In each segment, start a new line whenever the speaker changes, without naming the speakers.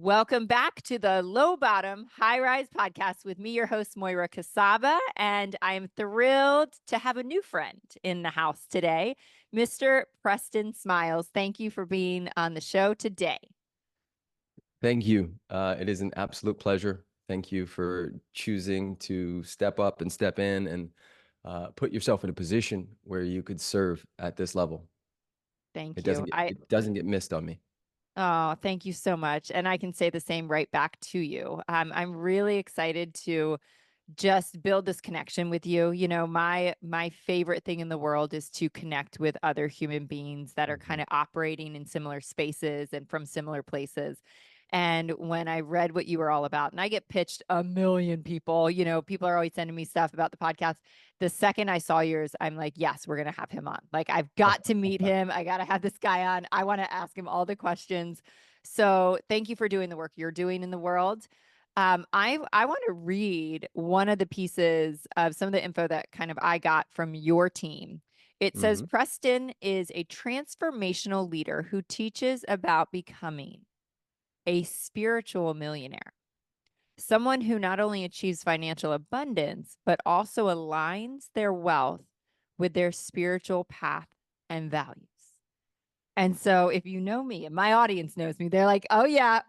Welcome back to the Low Bottom High Rise podcast with me, your host, Moira Casaba. And I am thrilled to have a new friend in the house today, Mr. Preston Smiles. Thank you for being on the show today.
Thank you. It is an absolute pleasure. Thank you for choosing to step up and step in and put yourself in a position where you could serve at this level.
Thank
It
you.
doesn't get missed on me.
Oh, thank you so much. And I can say the same right back to you. I'm really excited to just build this connection with you. You know, my favorite thing in the world is to connect with other human beings that are kind of operating in similar spaces and from similar places. And when I read what you were all about, and I get pitched a million people, you know, people are always sending me stuff about the podcast. The second I saw yours, I'm like, yes, we're going to have him on. Like, I've got to meet him. I got to have this guy on. I want to ask him all the questions. So thank you for doing the work you're doing in the world. I want to read one of the pieces of some of the info that kind of I got from your team. It says Preston is a transformational leader who teaches about becoming a spiritual millionaire, someone who not only achieves financial abundance, but also aligns their wealth with their spiritual path and values. And so if you know me and my audience knows me, they're like, oh yeah,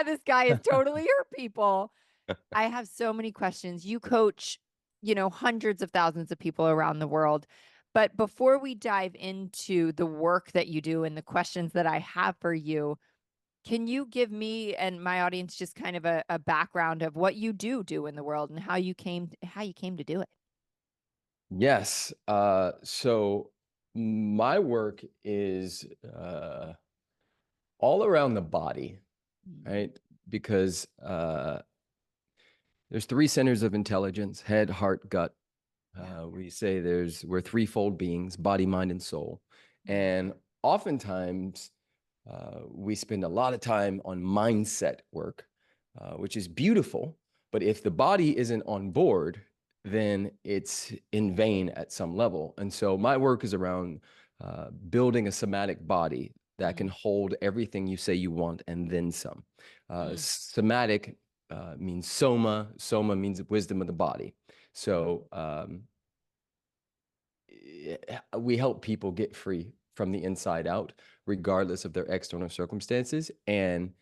this guy is totally her people. I have so many questions. You coach, you know, hundreds of thousands of people around the world. But before we dive into the work that you do and the questions that I have for you, can you give me and my audience just kind of a background of what you do in the world and how you came to do it?
Yes. So my work is all around the body, right? Because there's three centers of intelligence: head, heart, gut. We say we're threefold beings: body, mind, and soul. And oftentimes we spend a lot of time on mindset work, which is beautiful. But if the body isn't on board, then it's in vain at some level. And so my work is around building a somatic body that can hold everything you say you want and then some. Somatic means soma. Soma means wisdom of the body. So we help people get free from the inside out, regardless of their external circumstances. And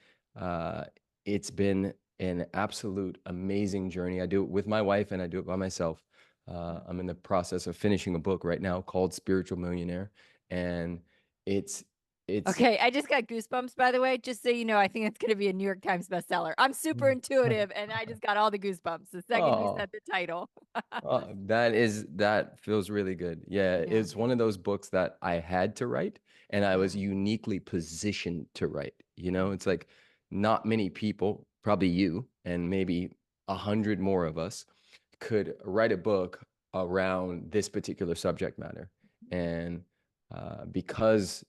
it's been an absolute amazing journey. I do it with my wife and I do it by myself. I'm in the process of finishing a book right now called Spiritual Millionaire. And it's
Okay, I just got goosebumps, by the way, just so you know. I think it's going to be a New York Times bestseller. I'm super intuitive, and I just got all the goosebumps the second you
oh,
said the title.
that feels really good. Yeah,
Yeah.
it's one of those books that I had to write and I was uniquely positioned to write. You know, it's like not many people, probably you and maybe 100 more of us, could write a book around this particular subject matter. And because,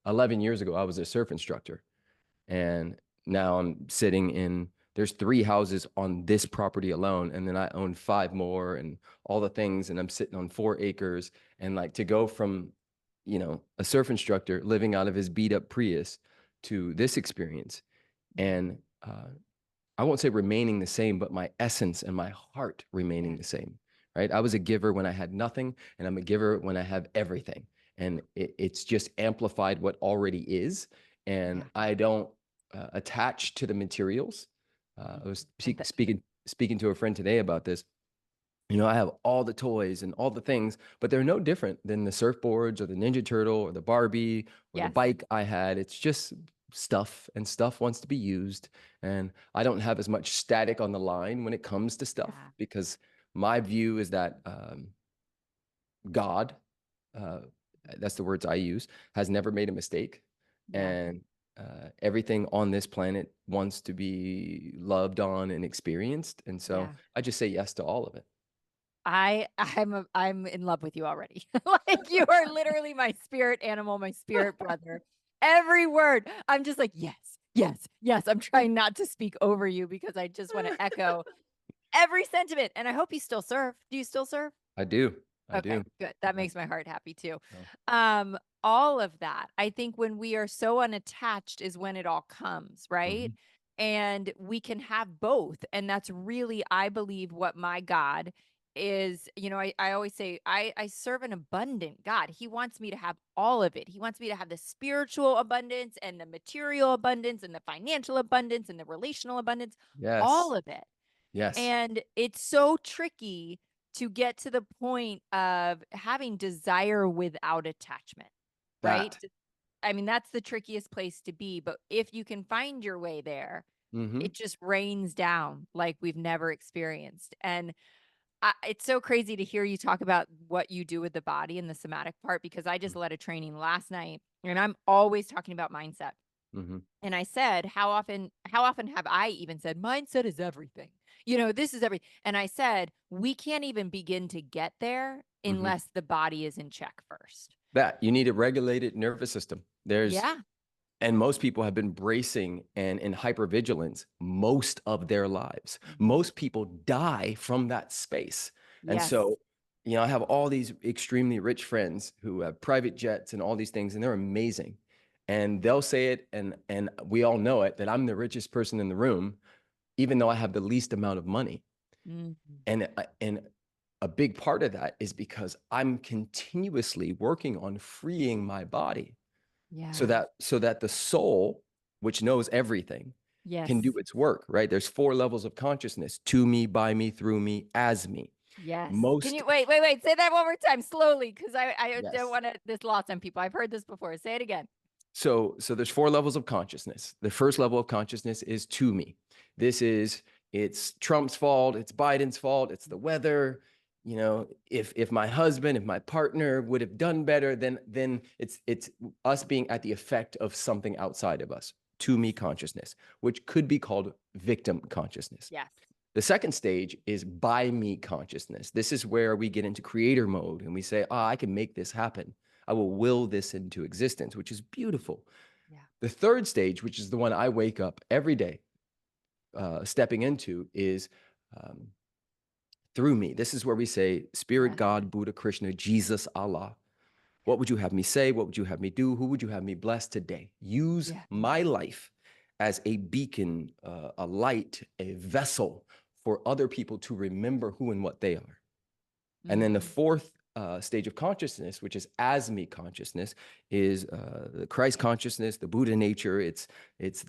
11 years ago, I was a surf instructor. And now I'm sitting in, there's 3 houses on this property alone. And then I own 5 more and all the things. And I'm sitting on 4 acres. And like to go from, a surf instructor living out of his beat up Prius to this experience. And I won't say remaining the same, but my essence and my heart remaining the same, right? I was a giver when I had nothing, and I'm a giver when I have everything. And it's just amplified what already is. And I don't attach to the materials. I was speaking to a friend today about this. I have all the toys and all the things, but they're no different than the surfboards or the Ninja Turtle or the Barbie or the bike I had. It's just stuff, and stuff wants to be used. And I don't have as much static on the line when it comes to stuff because my view is that God, uh, that's the words I use, has never made a mistake. And everything on this planet wants to be loved on and experienced. And so I just say yes to all of it.
I'm in love with you already. Like, you are literally my spirit animal, my spirit brother. Every word, I'm just like, yes, yes, yes. I'm trying not to speak over you because I just want to echo every sentiment. And I hope you still serve. Do you still serve?
I do. I
Okay,
do.
good. That makes my heart happy too.
Oh.
All of that, I think when we are so unattached is when it all comes, right?
Mhm.
and we can have both. And that's really, I believe, what my God is. I always say I serve an abundant God. He wants me to have all of it. He wants me to have the spiritual abundance and the material abundance and the financial abundance and the relational abundance, all
Yes.
of it.
Yes.
And it's so tricky to get to the point of having desire without attachment, right?
That.
I mean, that's the trickiest place to be. But if you can find your way there,
Mhm.
it just rains down like we've never experienced. And it's so crazy to hear you talk about what you do with the body and the somatic part, because I just led a training last night and I'm always talking about mindset.
Mhm.
And I said, how often have I even said, mindset is everything? This is everything. And I said, we can't even begin to get there
Mhm.
unless the body is in check first.
That you need a regulated nervous system. There's
Yeah.
And most people have been bracing and in hypervigilance most of their lives.
Mhm.
Most people die from that space. And
Yes.
so, I have all these extremely rich friends who have private jets and all these things, and they're amazing. And they'll say it, and we all know it, that I'm the richest person in the room, even though I have the least amount of money.
Mhm.
And a big part of that is because I'm continuously working on freeing my body so
Yeah.
that the soul, which knows everything, can do
Yes.
its work, right? There's four levels of consciousness: to me, by me, through me, as me.
Yes. Can
Most
you wait, say that one more time slowly, because I don't
Yes.
want to this lost on people. I've heard this before. Say it again.
So there's four levels of consciousness. The first level of consciousness is to me. This is It's Trump's fault, it's Biden's fault, it's the weather. If my husband, if my partner would have done better, then it's us being at the effect of something outside of us. To
Yes.
me consciousness, which could be called victim consciousness.
Yes.
The second stage is by me consciousness. This is where we get into creator mode and we say, I can make this happen. I will this into existence, which is beautiful.
Yeah.
The third stage, which is the one I wake up every day stepping into, is um, through me. This is where we say, Spirit,
Yes.
God, Buddha, Krishna, Jesus, Allah. What would you have me say? What would you have me do? Who would you have me bless today? Use
Yeah.
my life as a beacon, a light, a vessel for other people to remember who and what they are. And then the
Mhm.
fourth stage of consciousness, which is as me consciousness, is the Christ consciousness, the Buddha nature. It's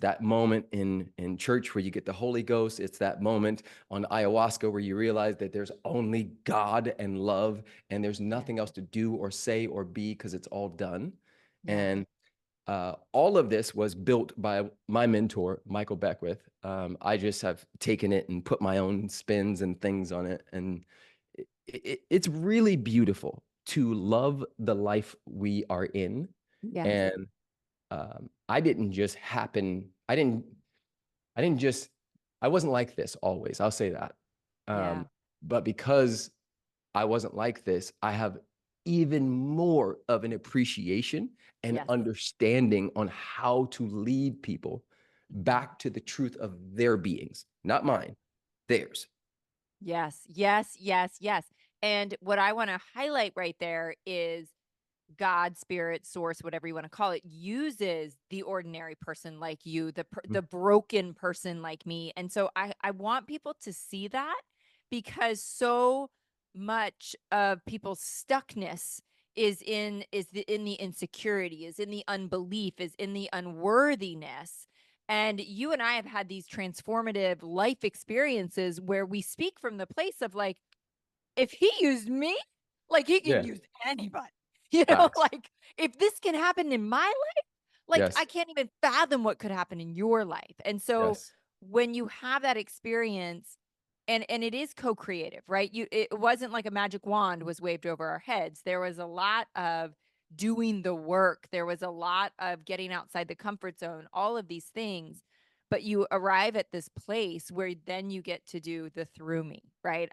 that moment in church where you get the Holy Ghost. It's that moment on ayahuasca where you realize that there's only God and love, and there's
Yeah.
nothing else to do or say or be because it's all done.
Yeah.
And all of this was built by my mentor, Michael Beckwith. I just have taken it and put my own spins and things on it. And it's really beautiful to love the life we are in.
Yes.
And I didn't just happen, I didn't just, I wasn't like this always. I'll say that.
Yeah.
But because I wasn't like this, I have even more of an appreciation and
Yes.
understanding on how to lead people
Mhm.
back to the truth of their beings, not
Yeah.
mine, theirs.
Yes. Yes. Yes. Yes. And what I want to highlight right there is God, spirit, source, whatever you want to call it, uses the ordinary person like you, the broken person like me. And so I want people to see that, because so much of people's stuckness in the insecurity, is in the unbelief, is in the unworthiness. And you and I have had these transformative life experiences where we speak from the place of like, if he used me, like he can
Yeah,
use anybody.
facts.
Like if this can happen in my life, like I
Yes,
can't even fathom what could happen in your life. And so
yes.
when you have that experience, and it is co-creative, right? It wasn't like a magic wand was waved over our heads. There was a lot of doing the work. There was a lot of getting outside the comfort zone, all of these things. But you arrive at this place where then you get to do the through me, right?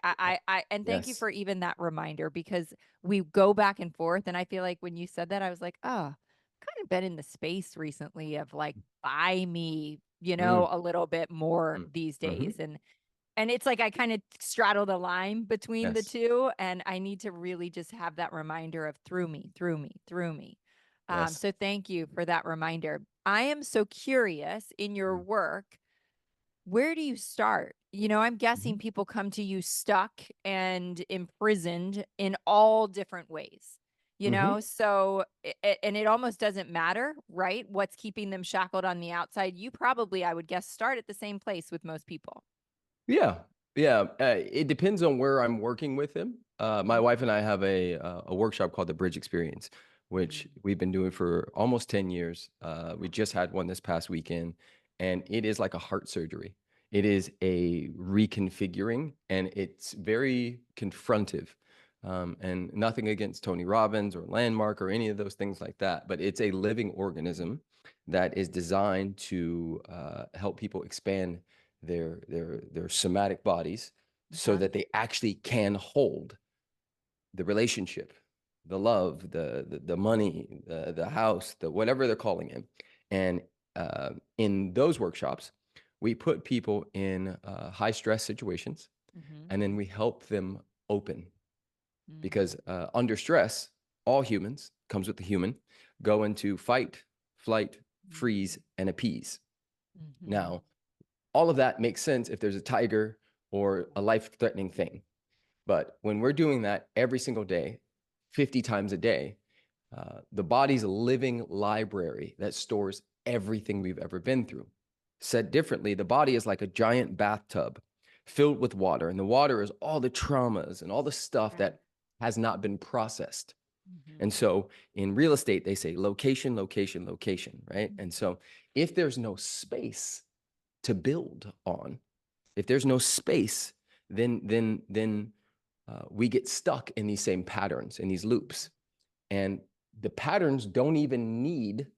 And thank you
Yes.
for even that reminder, because we go back and forth. And I feel like when you said that, I was like, oh, kind of been in the space recently of like, buy me,
Mm,
a little bit more
mm,
these
mhm.
days. And it's like I kind of straddle the line between the
Yes,
two, and I need to really just have that reminder of through me, through me, through me.
yes.
So thank you for that reminder. I am so curious in your
Mm,
work. where do you start? I'm guessing
Mhm.
people come to you stuck and imprisoned in all different ways,
Mhm.
so and it almost doesn't matter, right? What's keeping them shackled on the outside. You probably, I would guess, start at the same place with most people.
Yeah, yeah. It depends on where I'm working with him. My
Mhm.
wife and I have a workshop called the Bridge Experience, which
Mm.
we've been doing for almost 10 years. We
Wow.
just had one this past weekend, and it is like a heart surgery. It is a reconfiguring, and it's very confrontive. And nothing against Tony Robbins or Landmark or any of those things like that, but it's a living organism that is designed to help people expand their somatic bodies so
Uh-huh.
that they actually can hold the relationship, the love, the money, the house, the whatever they're calling it. And in those workshops, we put people in high stress situations,
Mhm.
and then we help them open,
Mm.
because under stress, all humans, comes with the human, go into fight, flight, freeze,
Mhm.
and appease.
Mhm.
Now, all of that makes sense if there's a tiger or a life threatening thing. But when we're doing that every single day, 50 times a day, the body's a living library that stores everything we've ever been through. Said differently, the body is like a giant bathtub filled with water, and the water is all the traumas and all the stuff
Right.
that has not been processed. And
Mhm.
so in real estate, they say location, location, location, right? And
Mhm.
so if there's no space to build on, if there's no space, then we get stuck in these same patterns, in these loops. And the patterns don't even need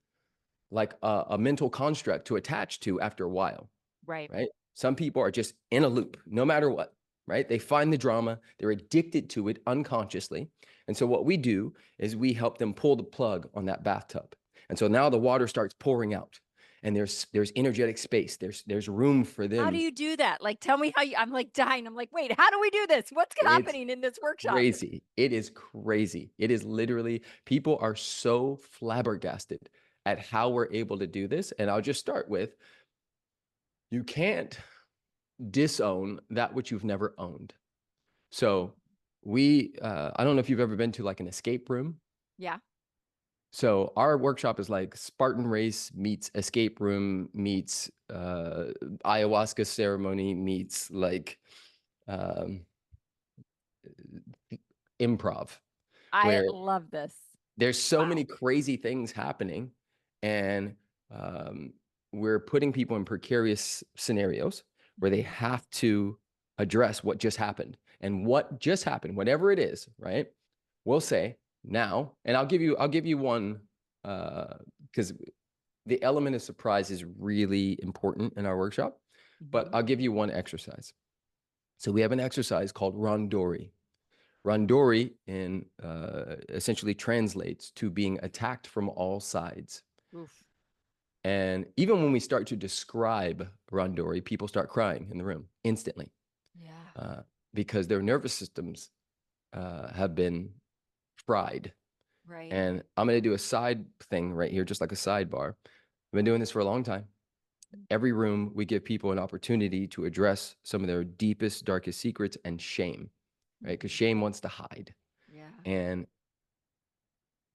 like a mental construct to attach to after a while,
Right.
right? Some people are just in a loop no matter what, right? They find the drama, they're addicted to it unconsciously. And so what we do is we help them pull the plug on that bathtub. And so now the water starts pouring out, and there's energetic space. There's room for
How do
them.
you do that? Like, tell me how you I'm like dying. I'm like, "Wait, how do we do this? What's
It's
happening in this workshop?"
crazy. It is crazy. It is literally, people are so flabbergasted at how we're able to do this. And I'll just start with, you can't disown that which you've never owned. So I don't know if you've ever been to like an escape room.
Yeah.
So our workshop is like Spartan race meets escape room meets ayahuasca ceremony meets like um, improv,
I
where
love this.
there's so many
Wow.
crazy things happening, and um, we're putting people in precarious scenarios where they
Mhm.
have to address what just happened. And what just happened, whatever it is, right? We'll say now, and I'll give you one, because the element of surprise is really important in our workshop. But
Mhm.
I'll give you one exercise. So we have an exercise called Rondori. Randori in essentially translates to being attacked from all sides.
Oof.
And even when we start to describe Randori, people start crying in the room instantly,
Yeah.
uh, because their nervous systems have been fried.
Right.
And I'm going to do a side thing right here, just like a sidebar. I've been doing this for a long time. Every room, we give people an opportunity to address some of their deepest, darkest secrets and shame, right? Because
Mhm.
shame wants to hide.
Yeah.
And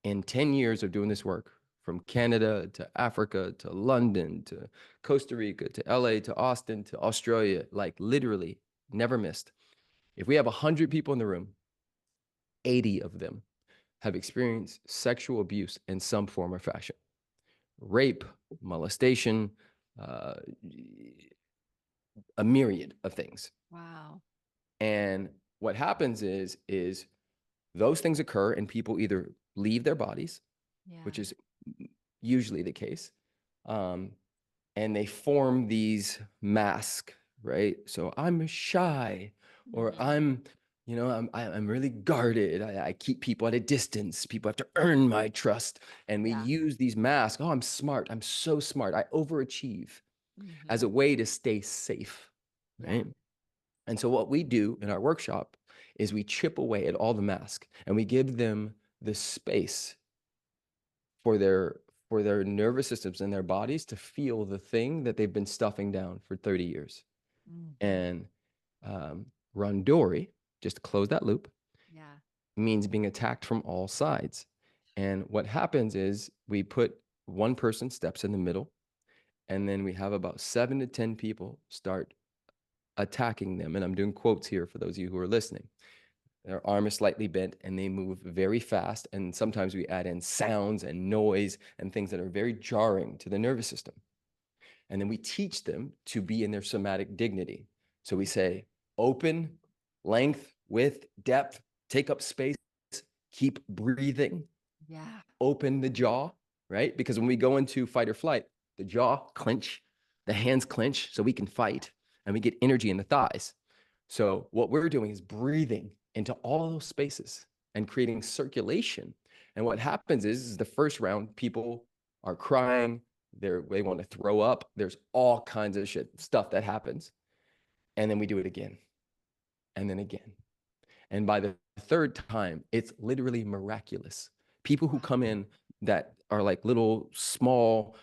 in 10 years of doing this work, from Canada to Africa to London to Costa Rica to LA to Austin to Australia, like literally never missed. If we have 100 people in the room, 80 of them have experienced sexual abuse in some form or fashion: rape, molestation, uh, a myriad of things.
Wow.
And what happens is those things occur, and people either leave their bodies, which
Yeah.
is usually the case, um, and they form these masks, right? So I'm shy, or
Mhm.
I'm really guarded. I keep people at a distance. People have to earn my trust, and we
Yeah.
use these masks. Oh, I'm smart. I'm so smart. I overachieve as a
Mhm.
way to stay safe,
Yeah.
right? And so what we do in our workshop is we chip away at all the masks, and we give them the space for their for their nervous systems and their bodies to feel the thing that they've been stuffing down for 30 years.
Mhm.
And randori, just to close that loop,
Yeah.
means being attacked from all sides. And what happens is we put one person steps in the middle, and then we have about 7 to 10 people start attacking them. And I'm doing quotes here for those of you who are listening. Their arm is slightly bent and they move very fast. And sometimes we add in sounds and noise and things that are very jarring to the nervous system. And then we teach them to be in their somatic dignity. So we say, open, length, width, depth, take up space, keep breathing,
Yeah.
open the jaw, right? Because when we go into fight or flight, the jaw clench, the hands clench so we can fight, and we get energy in the thighs. So what we're doing is breathing into all those spaces and creating circulation. And what happens is the first round, people are crying, they want to throw up. There's all kinds of stuff that happens. And then we do it again and then again. And by the third time, it's literally miraculous. People who
Wow.
come in that are like little, small,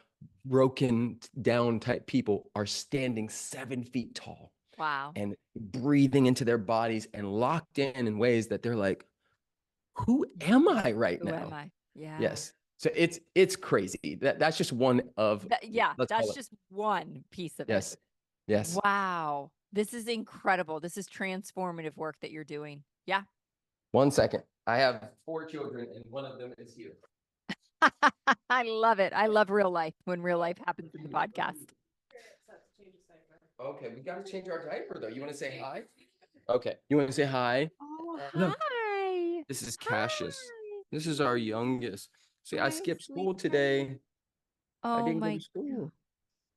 broken down type people are standing 7 feet tall
Wow.
and breathing into their bodies and locked in ways that they're like, who am I right
Who am
now?
I? Yeah.
Yes. So it's crazy. That's just one of,
Yeah,
let's call
that's
it.
just one piece of it.
Yes. Yes.
Wow. This is incredible. This is transformative work that you're doing. Yeah.
1 second. I have 4 children and one of them is here.
I love it. I love real life when real life happens in the podcast.
Okay, we got to change our diaper though. You want to say hi? Okay. You want to say hi?
Oh,
Look,
hi.
this is Cassius.
Hi.
This is our youngest. See, I
Hi,
skipped school
sweetie.
today. I
Oh
didn't go
my
to
God.
school.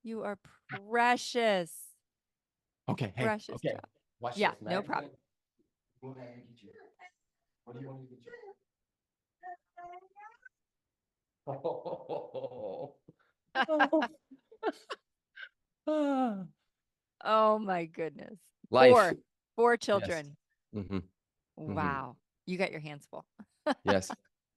You are precious.
Okay, hey,
Precious
okay.
child.
Watch
Yeah,
this,
no
Matt.
problem.
What do I get you? What do you want me to get you? Oh.
Oh my goodness.
Life.
Four. Four
Yes.
children.
Mm-hmm. Mm-hmm.
Wow. You got your hands full.
Yes.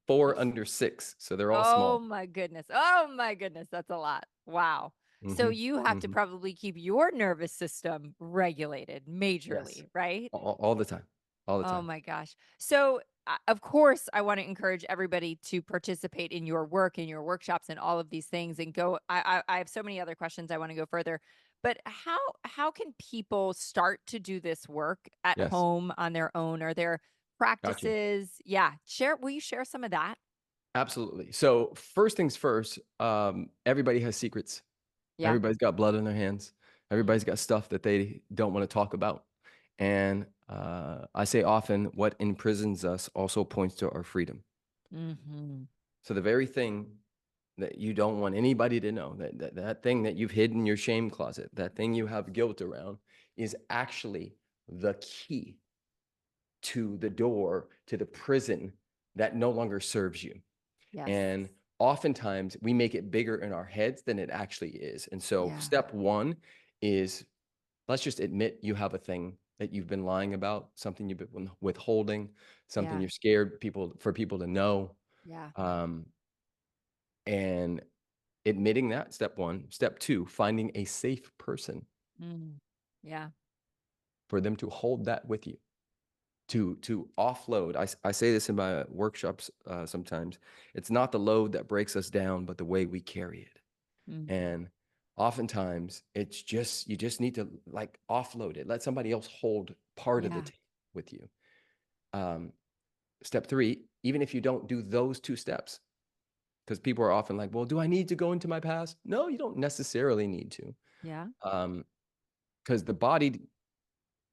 4 under 6. So they're all
Oh
small.
my goodness. Oh my goodness. That's a lot. Wow. So
Mm-hmm.
you have to
Mm-hmm.
probably keep your nervous system regulated
Yes.
majorly, right?
All the time. All the
Oh
time.
my gosh. So, of course, I want to encourage everybody to participate in your work, in your workshops, and all of these things. And go. I have so many other questions. I want to go further. But how can people start to do this work at
Yes.
home on their own? Are there
Gotcha.
practices? Yeah. Share. Will you share some of that?
Absolutely. So first things first, everybody has secrets.
Yeah.
Everybody's got blood on their hands.
Mm,
Everybody's got stuff that they don't want to talk about. And I say often, what imprisons us also points to our freedom.
mm-hmm.
So the very thing that you don't want anybody to know, that thing that you've hidden in your shame closet, that thing you have guilt around, is actually the key to the door to the prison that no longer serves you.
Yes.
And oftentimes we make it bigger in our heads than it actually is. And so
Yeah.
step one is, let's just admit you have a thing that you've been lying about, something you've been withholding, something
Yeah.
you're scared for people to know.
Yeah.
Um, and admitting that, step one. Step two, finding a safe person
Mm. Yeah.
for them to hold that with you, to offload. I say this in my workshops sometimes. It's not the load that breaks us down, but the way we carry it.
Mm.
And oftentimes it's just, you just need to like offload it. Let somebody else hold part of the
Yeah.
tape with you. Step three, even if you don't do those 2 steps, because people are often like, well, do I need to go into my past? No, you don't necessarily need to.
Yeah.
Because the body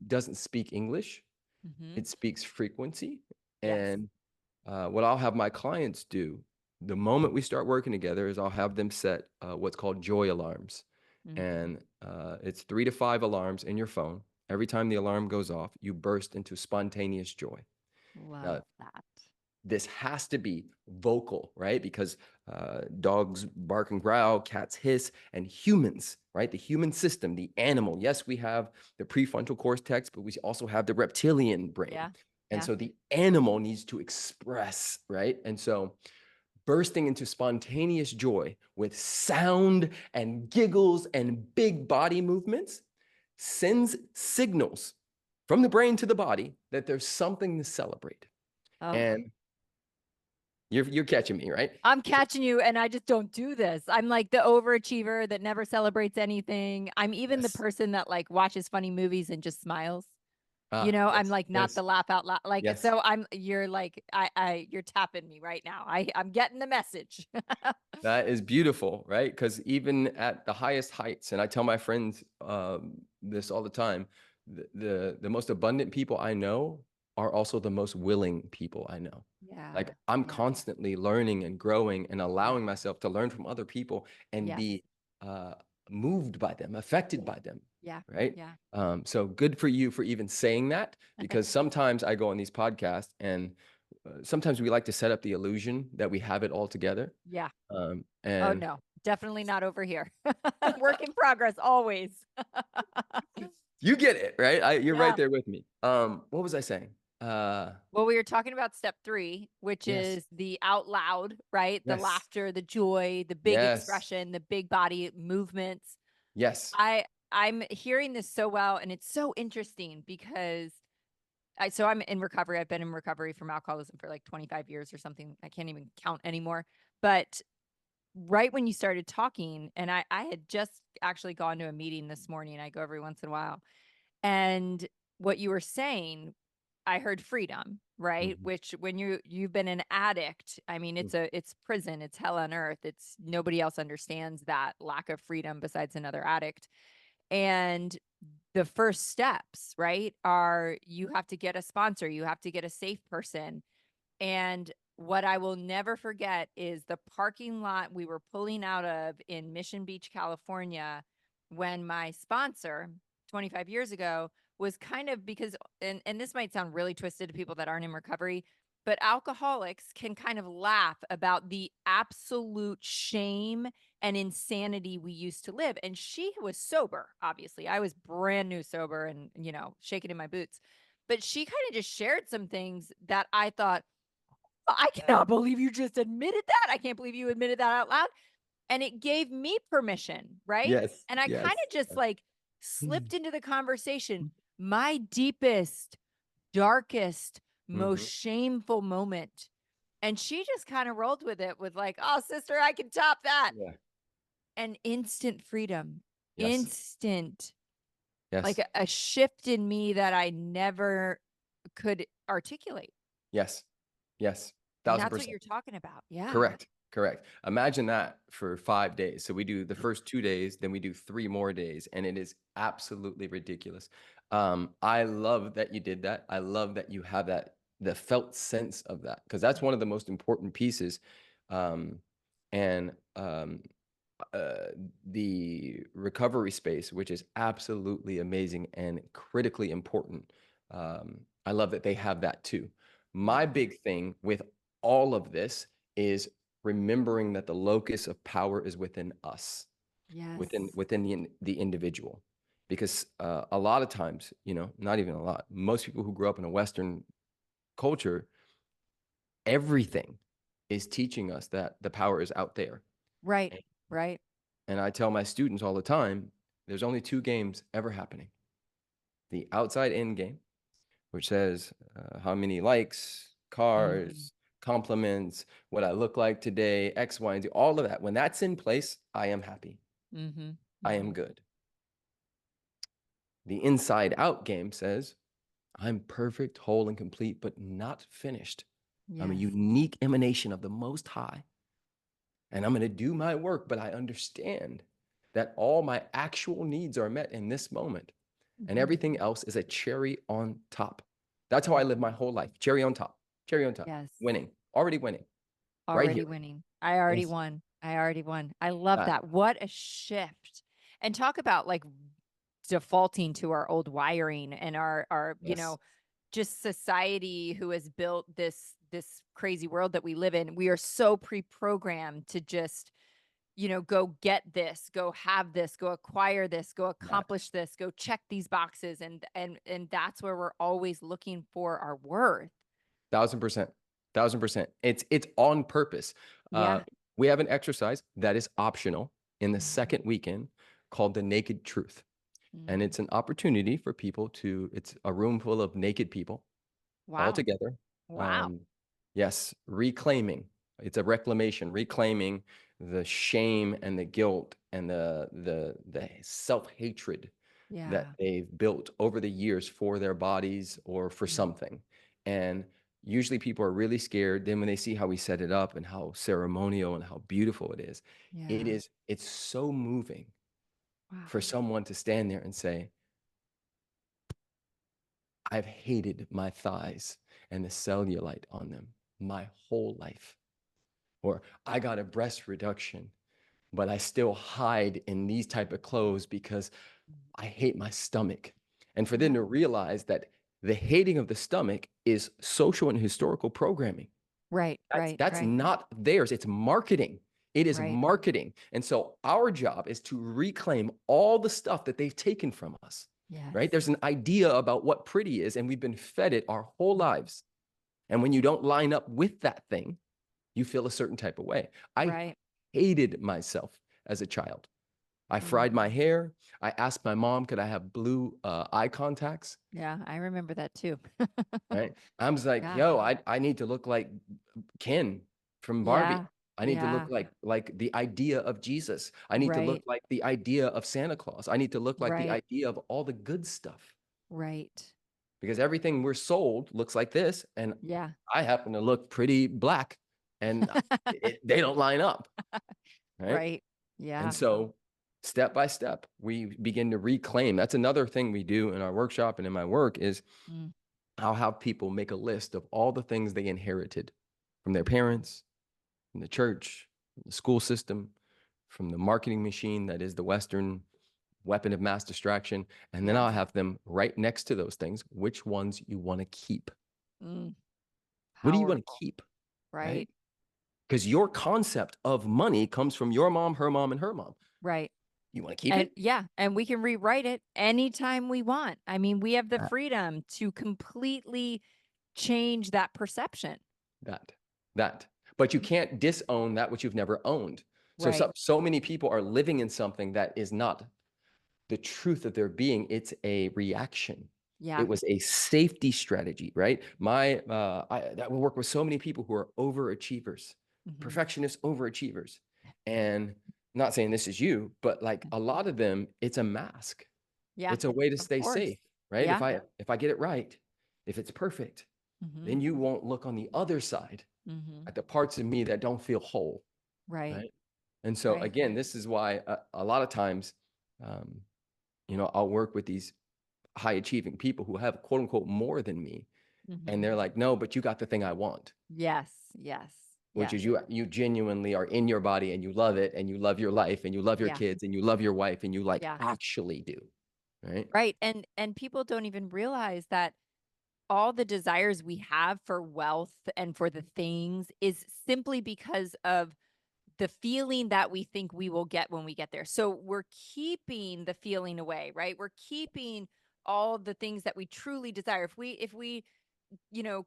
doesn't speak English.
Mm-hmm.
It speaks frequency.
Yes.
And what I'll have my clients do the moment we start working together is I'll have them set what's called joy alarms.
Mm-hmm.
And it's 3 to 5 alarms in your phone. Every time the alarm goes off, you burst into spontaneous joy.
Love
Now,
that.
this has to be vocal, right? Because dogs bark and growl, cats hiss, and humans, right? The human system, the animal. Yes, we have the prefrontal cortex, but we also have the reptilian brain.
Yeah.
And
Yeah.
so the animal needs to express, right? And so bursting into spontaneous joy with sound and giggles and big body movements sends signals from the brain to the body that there's something to celebrate.
Oh,
And you're catching me, right?
I'm
So,
catching you, and I just don't do this. I'm like the overachiever that never celebrates anything. I'm even the
yes.
person that like watches funny movies and just smiles. I'm
Yes,
like not
yes,
the laugh out loud. Like,
yes.
so you're like, you're tapping me right now. I'm getting the message.
That is beautiful, right? Because even at the highest heights, and I tell my friends this all the time, the most abundant people I know are also the most willing people I know.
Yeah.
Like I'm
Yeah.
constantly learning and growing and
Yeah.
allowing myself to learn from other people and
Yes.
be uh, moved by them, affected by them,
Yeah.
right?
Yeah.
So good for you for even saying that, because sometimes I go on these podcasts and sometimes we like to set up the illusion that we have it all together.
Yeah. Oh
And
no, definitely not over here. Work in progress always.
you get it, right? You're right
Yeah.
there with me. What was I saying? Uh,
Well, we were talking about step 3, which
yes,
is the out loud, right? The
yes,
laughter, the joy, the big
yes,
expression, the big body movements.
yes.
I'm hearing this so well, and it's so interesting because so I'm in recovery. I've been in recovery from alcoholism for like 25 years or something. I can't even count anymore. But right when you started talking, and I had just actually gone to a meeting this morning. I go every once in a while. And what you were saying, I heard freedom, right?
Mhm,
Which when you've been an addict, I mean,
mm,
it's prison, it's hell on earth. It's nobody else understands that lack of freedom besides another addict. And the first steps, right, are you have to get a sponsor, you have to get a safe person. And what I will never forget is the parking lot we were pulling out of in Mission Beach, California, when my sponsor 25 years ago was kind of because, and this might sound really twisted to people that aren't in recovery, but alcoholics can kind of laugh about the absolute shame and insanity we used to live. And she was sober, obviously. I was brand new sober and, shaking in my boots. But she kind of just shared some things that I thought, I cannot believe you just admitted that. I can't believe you admitted that out loud. And it gave me permission, right?
yes,
And I kind
yes.
of just
Yes.
like
Mm,
slipped into the conversation. My deepest, darkest, most
mhm.
shameful moment. And she just kind of rolled with it with like, oh, sister, I can top that.
Yeah.
And instant freedom,
Yes.
instant, like
Yes.
a shift in me that I never could articulate.
Yes. Yes.
And that's what
1000%.
you're talking about. Yeah.
Correct. Correct. Imagine that for 5 days. So we do the first 2 days, then we do 3 more days, and it is absolutely ridiculous. I love that you did that. I love that you have the felt sense of that, because that's one of the most important pieces. Um, and uh, the recovery space, which is absolutely amazing and critically important. I love that they have that too. My
Yeah.
big thing with all of this is remembering that the locus of power is within us,
Yes.
within the individual. Because a lot of times, not even a lot, most people who grow up in a Western culture, everything is teaching us that the power is out there.
Right. Right.
And I tell my students all the time, there's only 2 games ever happening. The outside in game, which says how many likes,
Mhm.
cars, compliments, what I look like today, X, Y, and Z, all of that. When that's in place, I am happy.
Mhm.
I am
Mhm.
good. The inside out game says, I'm perfect, whole, and complete, but not finished. I'm a
Yes.
unique emanation of the Most High, and I'm going to do my work, but I understand that all my actual needs are met in this moment, and
Mhm.
everything else is a cherry on top. That's how I live
Mhm.
my whole life. Cherry on top, cherry on top,
Yes.
winning, already winning, right
Already
here.
winning. I already
Yes.
won. I already won. I love
Uh,
that. What a shift. And talk about like defaulting to our old wiring and our,
yes.
just society who has built this crazy world that we live in. We are so pre-programmed to just, go get this, go have this, go acquire this, go
Yeah.
accomplish this, go check these boxes. And that's where we're always looking for our worth.
1000%. 1,000%. It's on purpose. Uh,
Yeah.
we have an exercise that is optional in the
Mhm.
second weekend called the Naked Truth. And
Mm.
it's an opportunity for people to, it's a room full of naked people all
Wow.
together.
Wow.
Um, yes, reclaiming. It's a reclamation, reclaiming the shame and the guilt and the self-hatred that
Yeah.
they've built over the years for their bodies or for
Mm.
something. And usually people are really scared. Then when they see how we set it up and how ceremonial and how beautiful
Yeah.
it's so moving
Wow.
for someone to stand there and say, I've hated my thighs and the cellulite on them my whole life. Or I got a breast reduction, but I still hide in these type of clothes because
Mm.
I hate my stomach. And for them
Yeah.
to realize that the hating of the stomach is social and historical programming.
Right,
That's
right,
that's
right,
not theirs. It's marketing. It is
right.
marketing. And so our job is to reclaim all the stuff that they've taken from us.
Yes.
Right? There's an idea about what pretty is, and we've been fed it our whole
Mm.
lives. And when you don't line up with that thing, you feel a certain type of way. I
Right.
hated myself as a child. I fried my
Mhm.
hair. I asked my mom, could I have blue eye contacts?
Yeah, I remember that too.
Right. I was like,
Yeah.
yo, I need to look like Ken from Barbie.
Yeah.
I need to look
Yeah.
like the idea of Jesus. I need to look
Right.
like the idea of Santa Claus. I need to look like the
Right.
idea of all the good stuff
Right.
because everything we're sold looks like this. And
Yeah.
I happen to look pretty black and they don't line up. Right.
Right.
And
Yeah.
so step by step, we begin to reclaim. That's another thing we do in our workshop and in my work is
Mm.
I'll have people make a list of all the things they inherited from their parents, from the church, from the school system, from the marketing machine that is the Western weapon of mass distraction. And then
Yes.
I'll have them right next to those things, which ones you want to keep.
Mm.
What do you want to
Powerful.
keep? Right?
Right.
Because your concept of money comes from your mom, and her mom.
Right.
You want to keep
And
it?
yeah, and we can rewrite it anytime we want. I mean, we have the
That,
freedom to completely change that perception.
that, that. But you can't disown that which you've never owned. So,
Right.
so many people are living in something that is not the truth of their being. It's a reaction.
Yeah.
It was a safety strategy, right? I work with so many people who are overachievers,
Hmm.
perfectionist overachievers. And I'm not saying this is you, but like a lot of them, it's a mask.
Yeah.
It's a way to
Of
stay
course.
safe, right?
Yeah.
If I get it right, if it's perfect,
Hmm.
then you won't look on the other side
Hmm.
at the parts of me that don't feel whole,
Right.
right? And so
Right.
again, this is why a lot of times, um, I'll work with these high achieving people who have quote unquote more than me. And
Hmm.
they're like, no, but you got the thing I want,
Yes. Yes.
which
Yes.
is you genuinely are in your body and you love it and you love your life and you love your
Yeah.
kids and you love your wife and you like
Yeah.
actually do. Right.
Right. And people don't even realize that all the desires we have for wealth and for the things is simply because of the feeling that we think we will get when we get there. So we're keeping the feeling away, right? We're keeping all the things that we truly desire. If we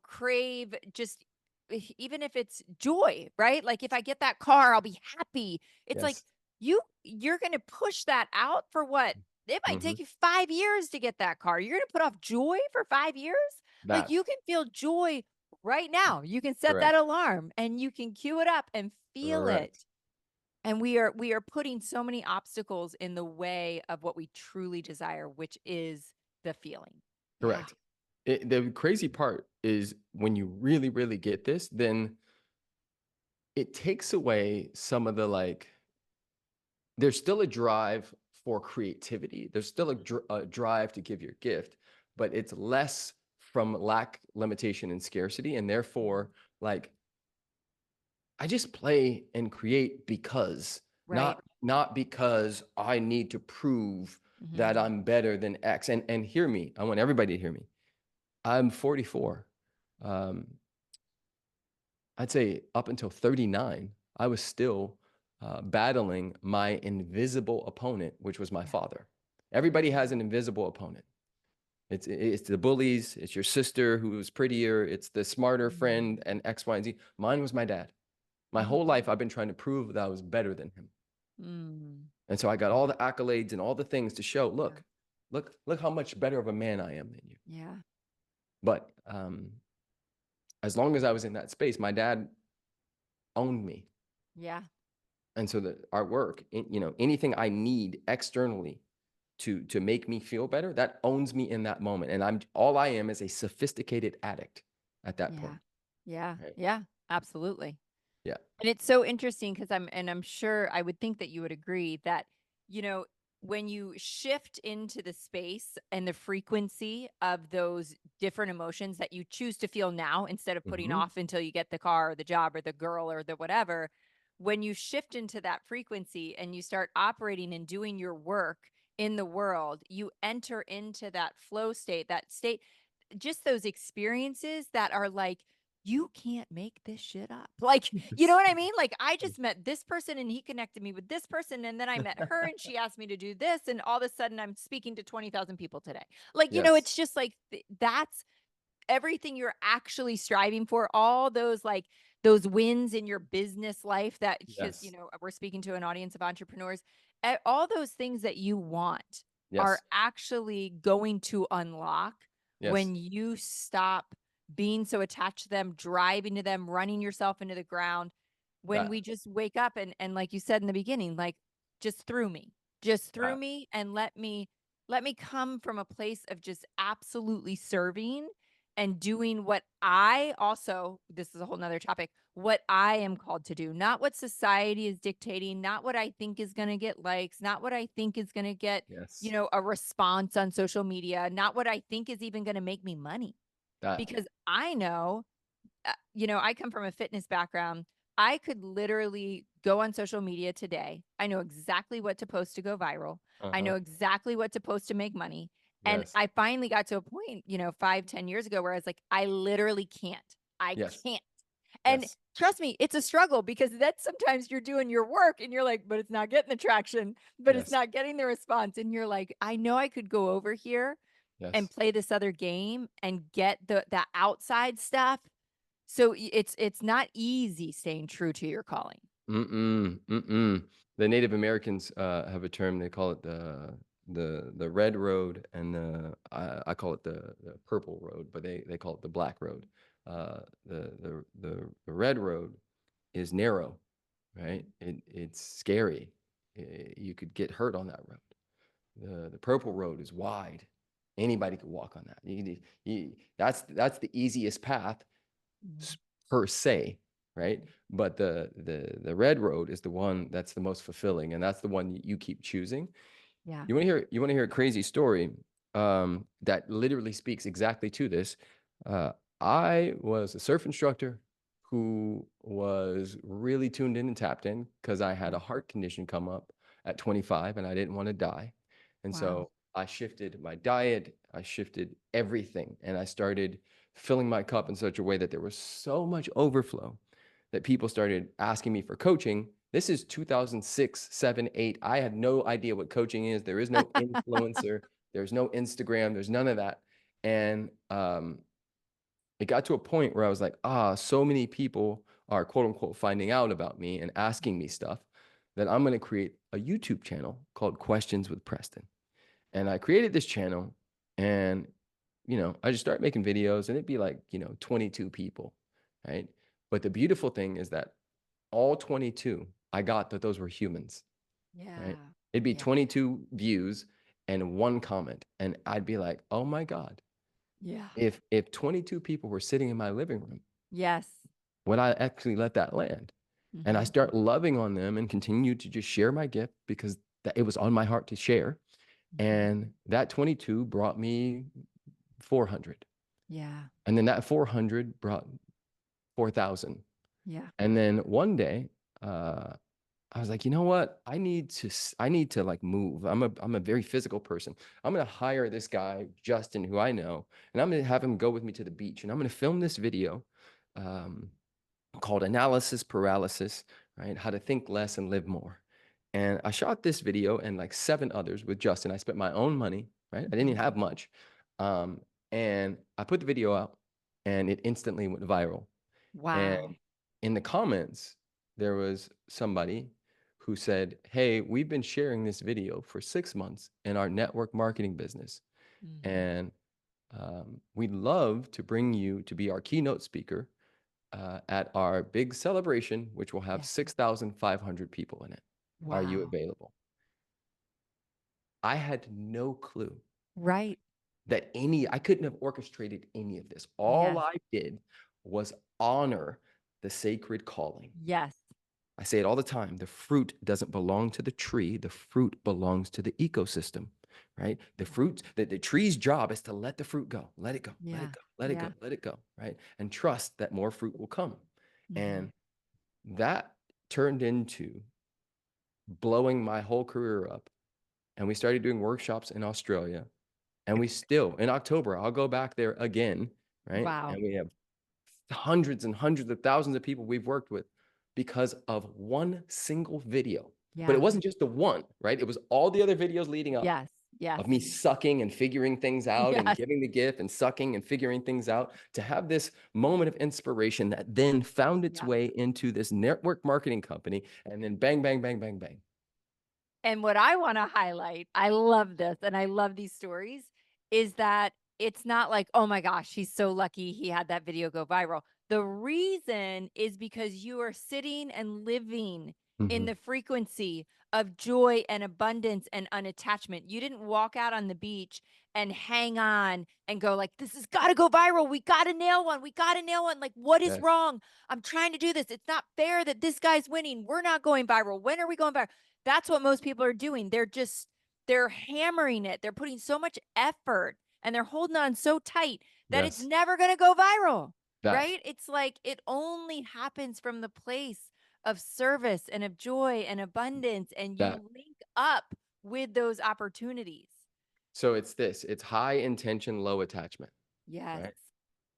crave just even if it's joy, right? Like if I get that car, I'll be happy. It's like
Yes.
you're going to push that out for what? It might
Hmm.
take you 5 years to get that car. You're going to put off joy for 5 years? Like
That
you can feel joy right now. You can set that
correct.
alarm and you can cue it up and feel
Correct.
it. And we are putting so many obstacles in the way of what we truly desire, which is the feeling. Yeah.
Correct. The crazy part is when you really, really get this, then it takes away some of the like, there's still a drive for creativity. There's still
Mhm.
a drive to give your gift, but it's less from lack, limitation, and scarcity. And
Mhm.
therefore, like, I just play and create because,
Right.
not because I need to prove that
Mhm.
I'm better than X. And hear me, I want everybody to hear me. I'm 44. Um, I'd say up until 39, I was still battling my invisible opponent, which was my
Yeah.
father. Everybody has an invisible opponent. It's the bullies, it's your sister who was prettier, it's the smarter
Mm.
friend and X, Y, and Z. Mine was my dad. My whole
Mm.
life, I've been trying to prove that I was better than him.
Mm.
And so I got
Yeah.
all the accolades and all the things to show,
Yeah.
look how much better of a man I am than you.
Yeah.
But as long as I was in that space, my dad owned me.
Yeah.
And so that our work, anything I need externally to make me feel better, that owns me in that moment. And all I am is a sophisticated addict at that
Yeah.
point.
Yeah.
Right.
Yeah. Absolutely.
Yeah.
And it's so interesting because I'm sure I would think that you would agree that, you know, when you shift into the space and the frequency of those different emotions that you choose to feel now instead of putting
Hmm.
off until you get the car or the job or the girl or the whatever, when you shift into that frequency and you start operating and doing your work in the world, you enter into that flow state, that state, just those experiences that are like, you can't make this shit up. Like, you know
Yes.
what I mean? Like, I just met this person and he connected me with this person. And then I met her and she asked me to do this. And all of a sudden I'm speaking to 20,000 people today. Like,
Yes.
it's just like that's everything you're actually striving for, all those like those wins in your business life that because
Yes.
we're speaking to an audience of entrepreneurs, all those things that you want are
Yes.
actually going to unlock
Yes.
when you stop being so attached to them, driving to them, running yourself into the ground. When
That
we just wake up and like you said in the beginning, like just through
that
me and let me come from a place of just absolutely serving and doing what I also, this is a whole nother topic, what I am called to do, not what society is dictating, not what I think is going to get likes, not what I think is going to get,
yes.
a response on social media, not what I think is even going to make me money.
That
Because I know I come from a fitness background. I could literally go on social media today. I know exactly what to post to go viral. I
uh-huh.
know exactly what to post to make money. And
Yes.
I finally got to a point, 5, 10 years ago where I was like, I literally can't. I
Yes.
can't. And
Yes.
trust me, it's a struggle because that's sometimes you're doing your work and you're like, but it's not getting the traction, but it's
Yes.
not getting the response. And you're like, I know I could go over here and
Yes.
play this other game and get the outside stuff. So it's not easy staying true to your calling.
Mm-mm. Mm-mm. The Native Americans have a term. They call it the red road, and I call it the purple road, but they call it the black road. The red road is narrow, right? It's scary. You could get hurt on that road. The purple road is wide. Anybody could walk on that. That's the easiest path
Mhm.
per se, right? But the red road is the one that's the most fulfilling, and that's the one you keep choosing.
Yeah.
You want to hear a crazy story that literally speaks exactly to this. I was a surf instructor who was really tuned in and tapped in because I had
Yeah.
a heart condition come up at 25 and I didn't want to die. And
Wow.
so I shifted my diet, I shifted everything, and I started filling my cup in such a way that there was so much overflow that people started asking me for coaching. This is 2006, 7, 8. I had no idea what coaching is. There is no influencer, there's no Instagram, there's none of that. And it got to a point where I was like, so many people are quote unquote finding out about me and asking me stuff that I'm going to create a YouTube channel called Questions with Preston. And I created this channel and, I just started making videos and it'd be like, 22 people, right? But the beautiful thing is that all 22, I got that those were humans, right?
Yeah.
It'd be
Yeah.
22 views and one comment. And I'd be like, oh my God,
Yeah.
if 22 people were sitting in my living room,
Yes.
would I actually let that land? And I
Hmm.
start loving on them and continue to just share my gift because it was on my heart to share.
Hmm.
And that 22 brought me 400.
Yeah.
And then that 400 brought 4,000.
Yeah.
And then one day, I was like, you know what? I need to like move. I'm a very physical person. I'm gonna hire this guy, Justin, who I know, and I'm gonna have him go with me to the beach, and I'm gonna film this video um, called Analysis Paralysis, right? How to think less and live more. And I shot this video and like 7 others with Justin. I spent my own money, right? I didn't even
Hmm.
have much. Um, and I put the video out and it instantly went viral. And
Wow.
in the comments, there was somebody who said, "Hey, we've been sharing this video for 6 months in our network marketing business.
Mhm.
And we'd love to bring you to be our keynote speaker at our big celebration, which will have
Yeah.
6,500 people in it. Are you
Wow.
available?" I had no clue
Right.
that I couldn't have orchestrated any of this. All
Yes.
I did was honor the sacred calling.
Yes.
I say it all the time. The fruit doesn't belong to the tree. The fruit belongs to the ecosystem, right? The tree's job is to let the fruit go, let it go, let it
Yeah.
go, let it
Yeah.
go, let it go, right? And trust that more fruit will come.
Mhm.
And that turned into blowing my whole career up. And we started doing workshops in Australia. And we still, in October, I'll go back there again, right?
Wow.
And we have hundreds and hundreds of thousands of people we've worked with because of one single video. But it
Yeah.
wasn't just the one, right? It was all the other videos leading up
Yes. Yes.
of me sucking and figuring things out and
Yes.
giving the gift and sucking and figuring things out to have this moment of inspiration that then found its
Yeah.
way into this network marketing company. And then bang, bang, bang, bang, bang.
And what I want to highlight, I love this and I love these stories, is that it's not like, oh my gosh, he's so lucky he had that video go viral. The reason is because you are sitting and living in
Mhm.
the frequency of joy and abundance and unattachment. You didn't walk out on the beach and hang on and go like, this has got to go viral. We got to nail one. We got to nail one. Like, what is
Yes,
wrong? I'm trying to do this. It's not fair that this guy's winning. We're not going viral. When are we going viral? That's what most people are doing. They're hammering it. They're putting so much effort and they're holding on so tight that it's
yes,
never going to go viral,
that,
right? It's like it only happens from the place of service and of joy and abundance, and
that.
you link up with those opportunities.
So it's high intention, low attachment,
Yes.
right?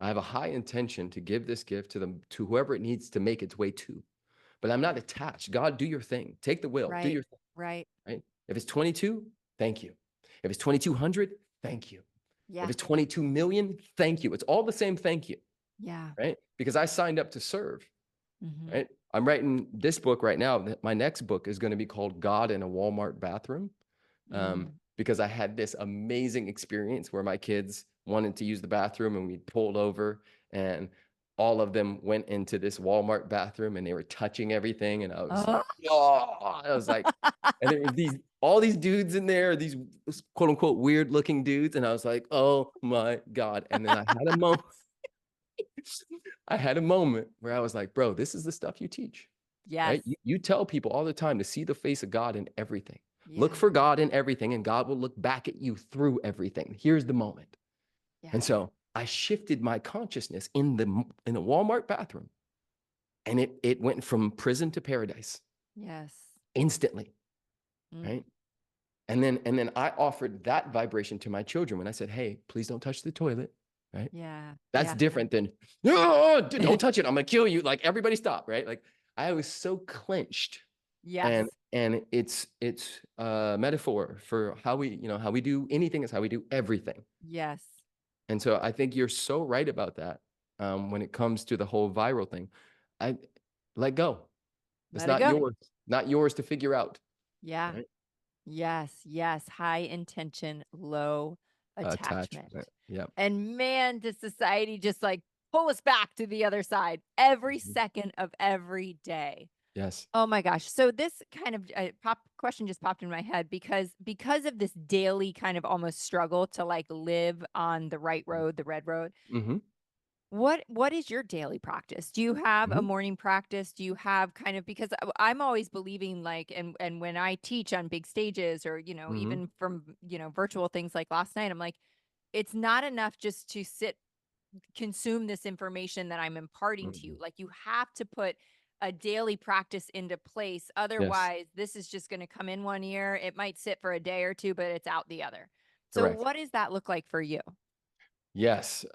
I have a high intention to give this gift to whoever it needs to make its way to, but I'm not attached. God, do your thing. Take the will. Do
Right.
your thing,
Right.
right? If it's 22, thank you. If it's 2,200, thank you. If
Yeah.
it's 22 million, thank you. It's all the same thank you,
Yeah.
right? Because I signed up to serve,
Hmm.
right? I'm writing this book right now. My next book is going to be called God in a Walmart Bathroom,
Mm.
because I had this amazing experience where my kids wanted to use the bathroom and we pulled over and all of them went into this Walmart bathroom and they were touching everything. And I was
Oh.
like, oh, I was like, and there was all these dudes in there, these quote unquote weird looking dudes. And I was like, oh my God. And then I had a moment, I had a moment where I was like, bro, this is the stuff you teach,
Yes.
right? You tell people all the time to see the face of God in everything. Look
Yeah.
for God in everything, and God will look back at you through everything. Here's the moment. And
Yes.
so I shifted my consciousness in the Walmart bathroom, and it went from prison to paradise
Yes.
instantly,
Mm.
right? And then I offered that vibration to my children when I said, "Hey, please don't touch the toilet," right?
Yeah.
That's
Yeah.
different than, "Oh, don't touch it. I'm gonna kill you." Like everybody stop, right? Like I was so clenched. and
Yes.
and it's a metaphor for how we do anything is how we do everything.
Yes.
And so I think you're so right about that. When it comes to the whole viral thing, I let go. It's
Let it
not
go.
yours, not yours to figure out,
Yeah.
right?
Yes. Yes. High intention, low attachment.
Attachment. Yeah.
And man, does society just like pull us back to the other side every
Mhm.
second of every day.
Yes.
Oh my gosh. So this kind of pop question just popped in my head because of this daily kind of almost struggle to like live on the right road, the red road.
Hmm.
What is your daily practice? Do you have a
Hmm.
morning practice? Do you have kind of because I'm always believing like and when I teach on big stages or
Hmm.
even from virtual things like last night, I'm like it's not enough just to sit consume this information that I'm imparting to you.
Hmm.
Like you have to put a daily practice into place.
Yes.
Otherwise, this is just going to come in one ear. It might sit for a day or two, but it's out the other. So
Correct.
what does that look like for you?
Yes.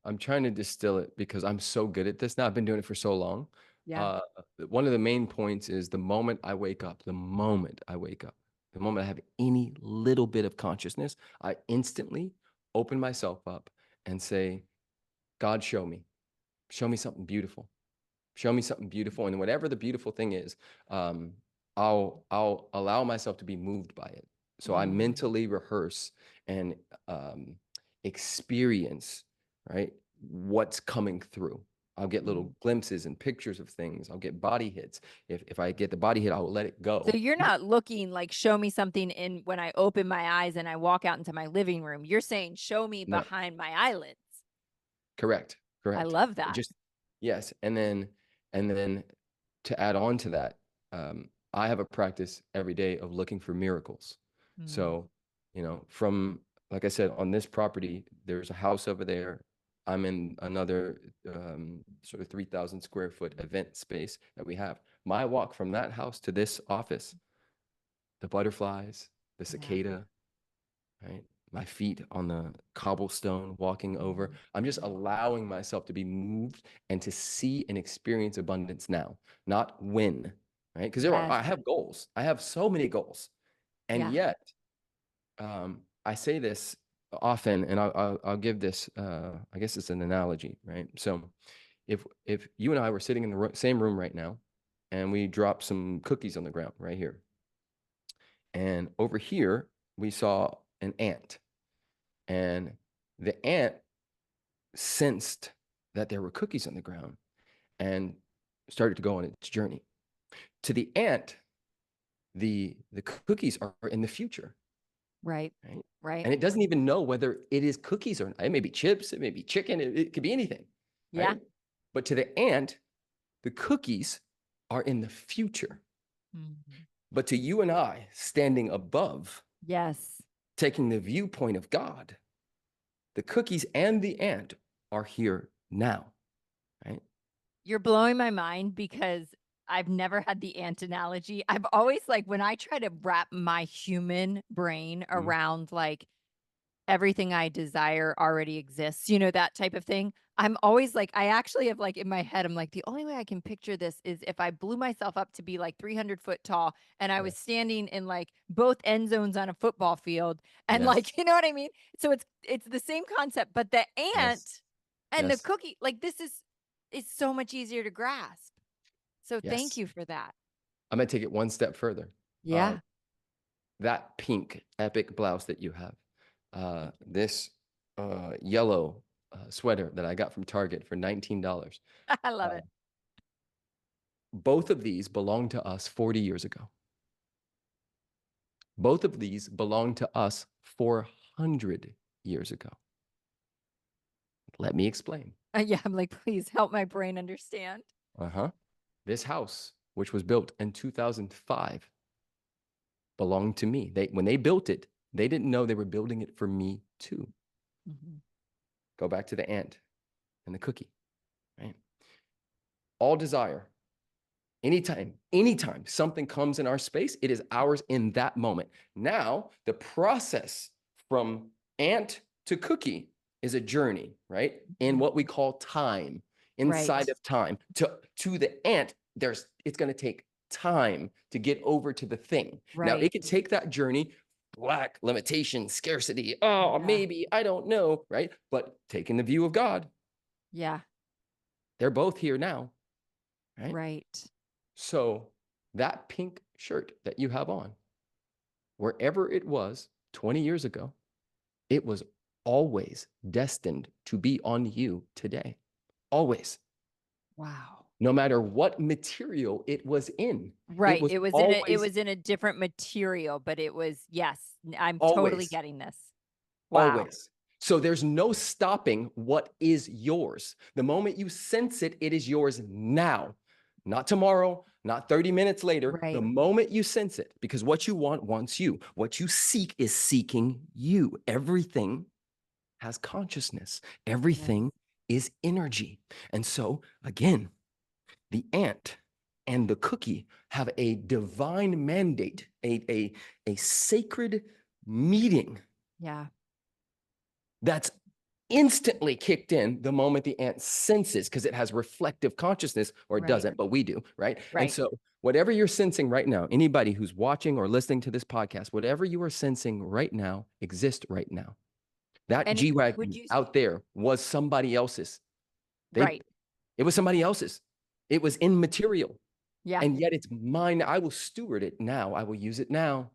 I'm trying to distill it because I'm so good at this now. I've been doing it for so long.
Yeah.
Uh, One of the main points is the moment I wake up, the moment I wake up. the moment I have any little bit of consciousness, I instantly open myself up and say, God, show me something beautiful. Show me something beautiful. And whatever the beautiful thing is, um, I'll allow myself to be moved by it. So I
Mm,
mentally rehearse and um, experience, right, what's coming through. I'll get
mm.
little glimpses and pictures of things. I'll get body hits. If I get the body hit, I'll let it
So
go.
you're not looking like show me something in when I open my eyes and I walk out into my living room. You're saying show me
No,
behind my eyelids.
correct,
I
correct.
love that.
Just yes, and then to add on to that, I have a practice every day of looking for miracles.
Mm,
So, from like I said, on this property, there's a house over there. I'm in another sort of 3,000 square foot event space that we have. My walk from that house to this office, the butterflies, the
yeah.
cicada, right? My feet on the cobblestone walking over.
Mm,
I'm just
mm.
allowing myself to be moved and to see and experience abundance now, not when, right? Because
Yes.
I have goals. I have so many goals. And
Yeah.
yet, I say this often, and I'll give this, I guess it's an analogy, right? So if you and I were sitting in the same room right now, and we dropped some cookies on the ground right here, and over here, we saw an ant, and the ant sensed that there were cookies on the ground and started to go on its journey. To the ant, the cookies are in the future,
Right.
right?
Right.
And it doesn't even know whether it is cookies or not. It may be chips, it may be chicken, it could be anything,
Yeah.
right? But to the ant, the cookies are in the future.
Mm.
But to you and I, standing above,
Yes.
taking the viewpoint of God, the cookies and the ant are here now, right?
You're blowing my mind because I've never had the ant analogy. I've always like when I try to wrap my human brain
Mhm.
around like everything I desire already exists, that type of thing. I'm always like, I actually have like in my head, I'm like, the only way I can picture this is if I blew myself up to be like 300 foot tall and I was
Yes.
standing in like both end zones on a football field and
Yes.
like, you know what I mean? So it's the same concept, but the
Yes.
ant and the
Yes.
cookie, like this is so much easier to grasp. So thank
Yes.
you for that.
I'm gonna take it one step further. Uh,
Yeah.
that pink epic blouse that you have,
Thank you.
this yellow sweater that I got from Target for $19.
I love
Uh,
it.
both of these belonged to us 40 years ago. Both of these belonged to us 400 years ago. Let me explain.
Yeah, I'm like, please help my brain understand.
Uh-huh. This house, which was built in 2005, belonged to me. When they built it, they didn't know they were building it for me too.
Mhm.
Go back to the ant and the cookie, right? All desire, anytime something comes in our space, it is ours in that moment. Now, the process from ant to cookie is a journey, right? In
Mhm.
what we call time,
Right.
inside of time. To the ant, it's going to take time to get over to the thing. Now,
Right.
it can take that journey, lack, limitation, scarcity. Oh,
Yeah.
maybe, I don't know, right? But taking the view of God,
Yeah.
they're both here now, right?
Right.
So that pink shirt that you have on, wherever it was 20 years ago, it was always destined to be on you today. Always.
Wow.
No matter what material it was in, it
Right.
was
It
always,
was in a different material, but it was yes, I'm totally
always,
getting this. Wow.
always. So there's no stopping what is yours. The moment you sense it, it is yours now, not tomorrow, not 30 minutes later. The
Right.
moment you sense it, because what you want wants you. What you seek is seeking you. Everything has consciousness,
Yes.
everything is energy. And so, again, the ant and the cookie have a divine mandate, a sacred meeting
Yeah.
that's instantly kicked in the moment the ant senses, because it has reflective consciousness, or it
Right.
doesn't, but we do, right? And
Right.
so whatever you're sensing right now, anybody who's watching or listening to this podcast, whatever you are sensing right now exists right now. That
And would
G-Wagon
you,
out there was somebody else's. They,
right.
it was somebody else's. It was immaterial.
Yeah.
And yet it's mine. I will steward it now. I will use it now.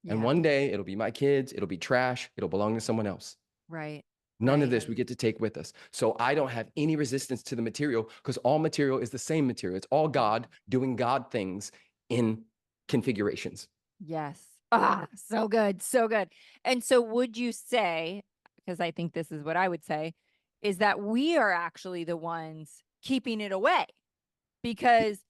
And
Yeah.
one day it'll be my kids. It'll be trash. It'll belong to someone else.
Right.
None of
Right.
this we get to take with us. So I don't have any resistance to the material, because all material is the same material. It's all God doing God things in configurations.
Yes. Ah, so good. So good. And so would you say, because I think this is what I would say, is that we are actually the ones keeping it away because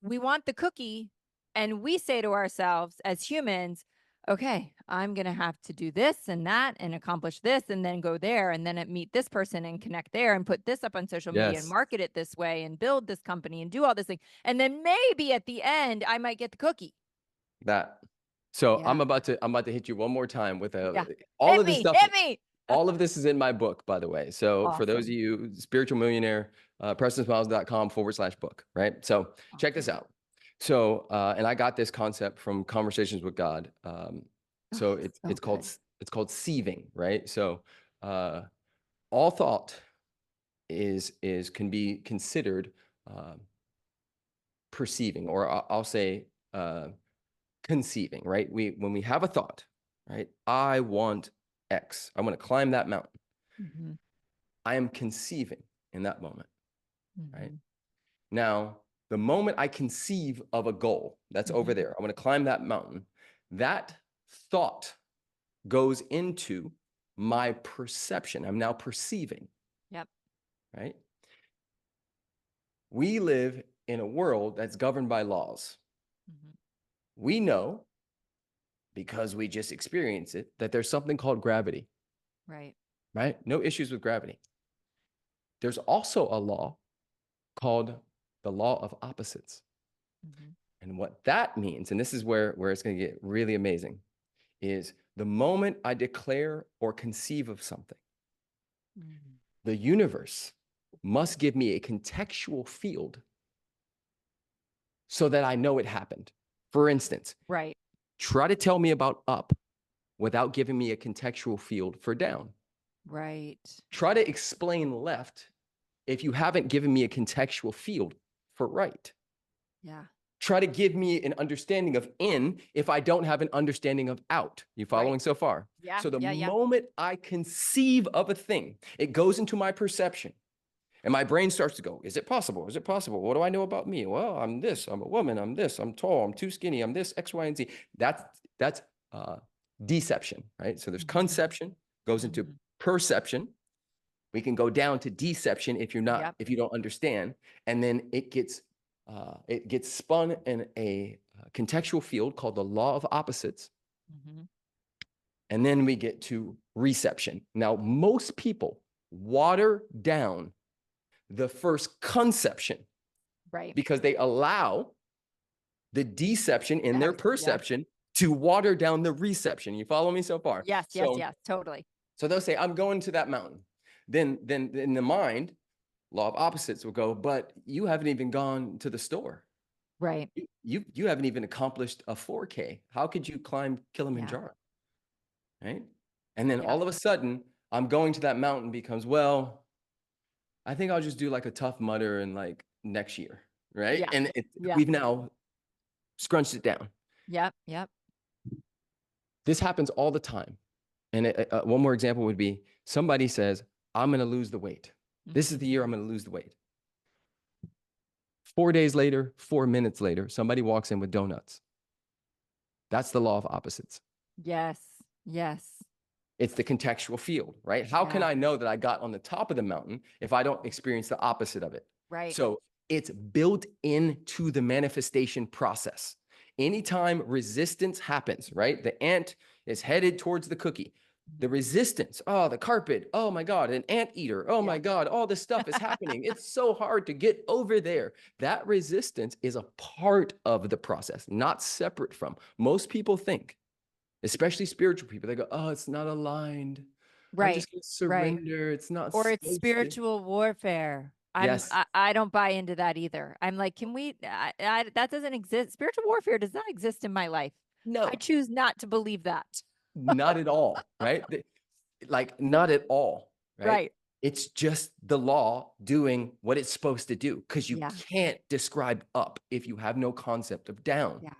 we want the cookie and we say to ourselves as humans, okay, I'm going to have to do this and that and accomplish this and then go there and then meet this person and connect there and put this up on social media and
Yes,
market it this way and build this company and do all this thing. And then maybe at the end, I might get the cookie.
that. So
Yeah.
I'm about to hit you one more time with
Yeah.
all
Hit
of this
me.
stuff.
Hit me.
All of this is in my book, by the way. So for those of
Awesome.
you, Spiritual Millionaire, PrestonSmiles.com/book, right? So check this
Awesome.
out. So, and I got this concept from Conversations with God. So
Oh, so good.
it's called sieving, right? So all thought can be considered perceiving, or I'll say conceiving, right? When we have a thought, right? I want X. I want to climb that mountain.
Mm-hmm.
I am conceiving in that moment, right?
Mm-hmm.
Now, the moment I conceive of a goal that's over
Mm-hmm.
there, I want to climb that mountain, that thought goes into my perception. I'm now perceiving,
Yep.
right? We live in a world that's governed by laws.
Mm-hmm.
We know, because we just experience it, that there's something called gravity,
Right.
right? No issues with gravity. There's also a law called the law of opposites.
Mm-hmm.
And what that means, and this is where it's going to get really amazing, is the moment I declare or conceive of something,
Mm-hmm.
the universe must give me a contextual field so that I know it happened. For instance,
Right.
try to tell me about up without giving me a contextual field for down.
Right.
Try to explain left if you haven't given me a contextual field for right.
Yeah.
Try to give me an understanding of in if I don't have an understanding of out. You
Right.
following so far?
Yeah.
So the
Yeah. Yeah.
moment I conceive of a thing, it goes into my perception. And my brain starts to go, is it possible? Is it possible? What do I know about me? Well, I'm this, I'm a woman, I'm this, I'm tall, I'm too skinny, I'm this, X, Y, and Z. That's uh, deception, right? So there's
Mm-hmm.
conception, goes into
Mm-hmm.
perception. We can go down to deception
Yep.
if you don't understand. And then it gets spun in a contextual field called the law of opposites.
Mm-hmm.
And then we get to reception. Now, most people water down the first conception
Right.
because they allow the deception in their
Yeah.
perception to water down the reception. You follow me so far?
Yes. Yes.
So,
Yes. Totally.
so they'll say, I'm going to that mountain. Then in the mind, law of opposites will go, but you haven't even gone to the store.
Right.
You haven't even accomplished a 4K. How could you climb
Yeah.
Kilimanjaro? Right? And then
Yep.
all of a sudden, I'm going to that mountain becomes, well, I think I'll just do like a Tough Mudder in like next year, right?
Yeah.
And
Yeah.
we've now scrunched it down.
Yep. Yep.
This happens all the time. And one more example would be somebody says, I'm going to lose the weight. This is
Mm-hmm.
the year I'm going to lose the weight. 4 days later, 4 minutes later, somebody walks in with donuts. That's the law of opposites.
Yes. Yes.
It's the contextual field, right? How can
Yeah.
I know that I got on the top of the mountain if I don't experience the opposite of it?
Right.
So it's built into the manifestation process. Anytime resistance happens, right? The ant is headed towards the cookie. The resistance, oh, the carpet, oh my God, an anteater, oh my
Yeah.
God, all this stuff is happening. It's so hard to get over there. That resistance is a part of the process, not separate from. Most people think, especially spiritual people, they go, oh, it's not aligned. I'm
Right.
just gonna
Right.
surrender. It's not
Or it's
supposed to.
spiritual warfare.
Yes.
I don't buy into that either. I'm like, can we that doesn't exist. Spiritual warfare does not exist in my life. I
No,
choose not to believe that.
not at all, right? Like, not at all, right?
Right.
It's just the law doing what it's supposed to do because you
Yeah.
can't describe up if you have no concept of down.
Yeah.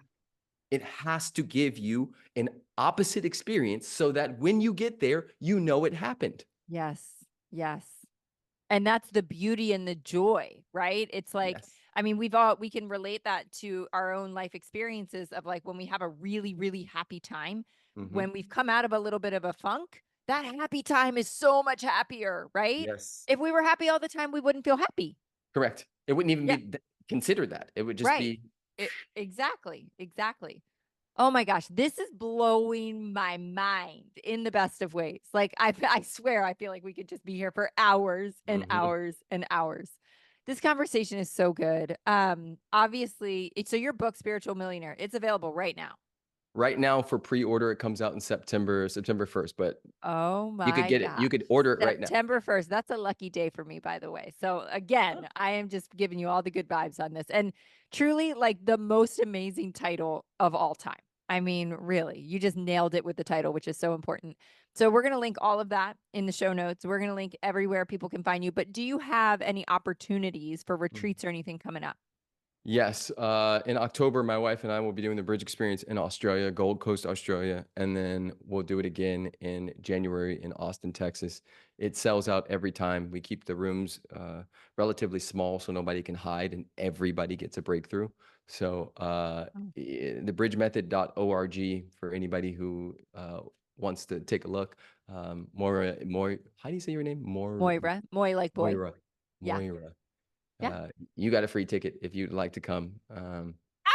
It has to give you an opposite experience so that when you get there, you know it happened.
Yes. Yes. And that's the beauty and the joy, right? It's like,
Yes.
I mean, we can relate that to our own life experiences of like when we have a really, really happy time,
Mhm.
when we've come out of a little bit of a funk, that happy time is so much happier, right?
Yes.
If we were happy all the time, we wouldn't feel happy.
Correct. It wouldn't even
Yeah,
be considered that. It would just
right.
be
Exactly. Exactly. Oh my gosh, this is blowing my mind in the best of ways. Like I swear I feel like we could just be here for hours and
mhm.
hours and hours. This conversation is so good. Obviously, so your book Spiritual Millionaire, it's available right now.
Right now for pre-order, it comes out in September 1st, but
Oh
you could
my
get it.
gosh.
You could order it right now.
September 1st. That's a lucky day for me, by the way. So,
Huh.
again, I am just giving you all the good vibes on this. And truly, like the most amazing title of all time. I mean, really, you just nailed it with the title, which is so important. So, we're going to link all of that in the show notes. We're going to link everywhere people can find you. But do you have any opportunities for
Mhm.
retreats or anything coming up?
Yes, in October, my wife and I will be doing the bridge experience in Australia, Gold Coast, Australia, and then we'll do it again in January in Austin, Texas. It sells out every time. We keep the rooms relatively small so nobody can hide and everybody gets a breakthrough. So
Oh.
thebridgemethod.org for anybody who wants to take a look. Moira, how do you say your name?
Moira, Moy like boy.
Moira,
Yeah.
Moira.
Yeah.
You got a free ticket if you'd like to come.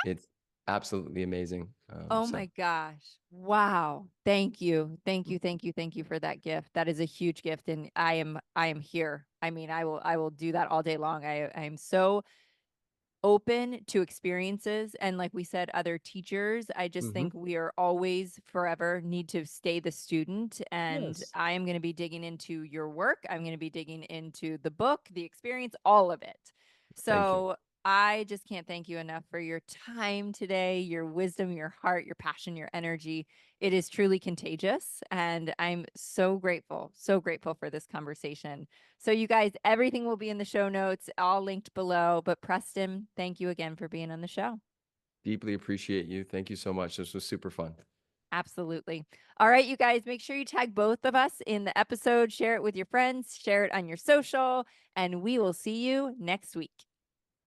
It's absolutely amazing.
Oh
So
my gosh. Wow. Thank you. Thank you. Thank you. Thank you for that gift. That is a huge gift. And I am here. I mean, I will do that all day long. I am so open to experiences. And like we said, other teachers, I just
mhm.
think we are always forever need to stay the student. And
Yes,
I am going to be digging into your work. I'm going to be digging into the book, the experience, all of it.
thank you.
So I just can't thank you enough for your time today, your wisdom, your heart, your passion, your energy. It is truly contagious. And I'm so grateful for this conversation. So, you guys, everything will be in the show notes, all linked below. But, Preston, thank you again for being on the show.
Deeply appreciate you. Thank you so much. This was super fun.
Absolutely. All right, you guys, make sure you tag both of us in the episode, share it with your friends, share it on your social, and we will see you next week.